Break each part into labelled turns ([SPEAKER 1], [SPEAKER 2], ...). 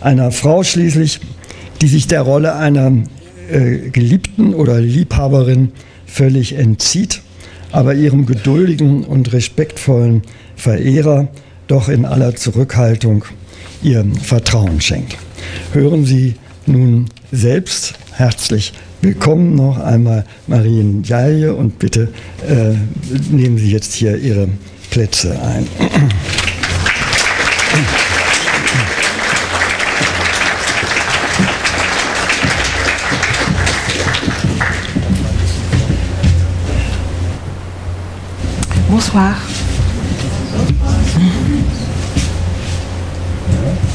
[SPEAKER 1] einer Frau schließlich, die sich der Rolle einer Geliebten oder Liebhaberin völlig entzieht, aber ihrem geduldigen und respektvollen Verehrer doch in aller Zurückhaltung ihr Vertrauen schenkt. Hören Sie nun selbst herzlich willkommen noch einmal Marien Jalje und bitte nehmen Sie jetzt hier Ihre Plätze ein.
[SPEAKER 2] Bonsoir.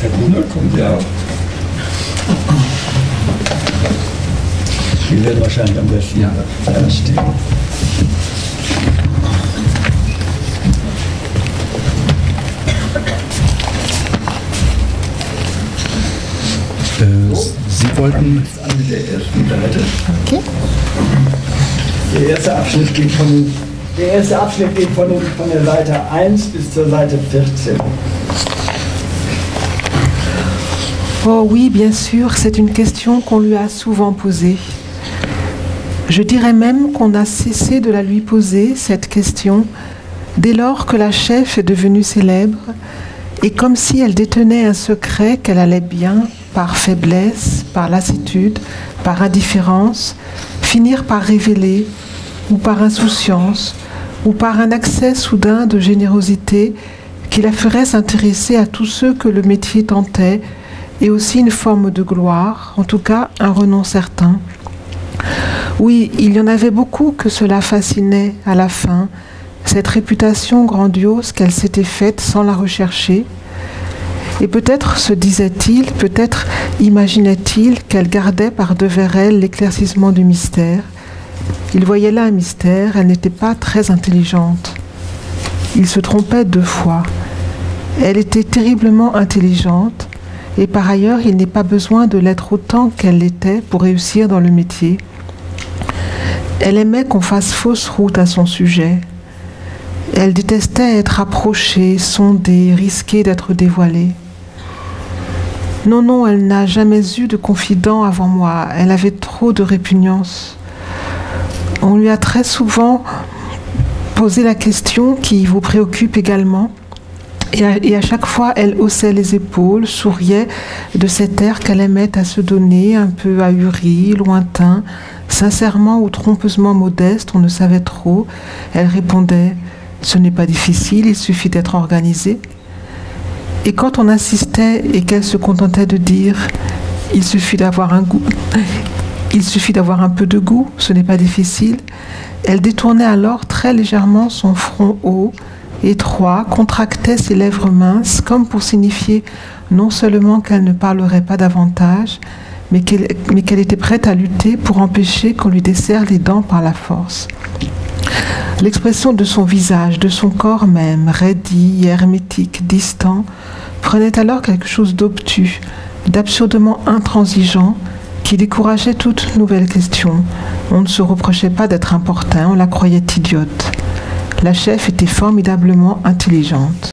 [SPEAKER 1] Herr Brunner kommt ja auch. Wir werden wahrscheinlich am besten da stehen.
[SPEAKER 3] Sie wollten...
[SPEAKER 1] An mit der ersten Seite.
[SPEAKER 2] Okay.
[SPEAKER 1] Der erste Abschnitt geht von der Seite 1 bis zur Seite 14.
[SPEAKER 2] Oh oui, bien sûr, c'est une question qu'on lui a souvent posée. Je dirais même qu'on a cessé de la lui poser, cette question, dès lors que la chef est devenue célèbre, et comme si elle détenait un secret qu'elle allait bien, par faiblesse, par lassitude, par indifférence, finir par révéler, ou par insouciance, ou par un accès soudain de générosité qui la ferait s'intéresser à tous ceux que le métier tentait, et aussi une forme de gloire, en tout cas un renom certain. Oui, il y en avait beaucoup que cela fascinait à la fin, cette réputation grandiose qu'elle s'était faite sans la rechercher. Et peut-être se disait-il, peut-être imaginait-il qu'elle gardait par devers elle l'éclaircissement du mystère. Il voyait là un mystère, elle n'était pas très intelligente. Il se trompait 2 fois. Elle était terriblement intelligente, et par ailleurs, il n'est pas besoin de l'être autant qu'elle l'était pour réussir dans le métier. Elle aimait qu'on fasse fausse route à son sujet. Elle détestait être approchée, sondée, risquée d'être dévoilée. Non, non, elle n'a jamais eu de confident avant moi. Elle avait trop de répugnance. On lui a très souvent posé la question qui vous préoccupe également. Et à chaque fois, elle haussait les épaules, souriait de cet air qu'elle aimait à se donner, un peu ahuri, lointain, sincèrement ou trompeusement modeste, on ne savait trop. Elle répondait « Ce n'est pas difficile, il suffit d'être organisé ». Et quand on insistait et qu'elle se contentait de dire « Il suffit d'avoir un goût, il suffit d'avoir un peu de goût, ce n'est pas difficile », elle détournait alors très légèrement son front haut, étroit, contractait ses lèvres minces comme pour signifier non seulement qu'elle ne parlerait pas davantage, mais qu'elle était prête à lutter pour empêcher qu'on lui desserre les dents par la force. L'expression de son visage, de son corps même, raidi, hermétique, distant, prenait alors quelque chose d'obtus, d'absurdement intransigeant, qui décourageait toute nouvelle question. On ne se reprochait pas d'être importun, on la croyait idiote. La chef était formidablement intelligente.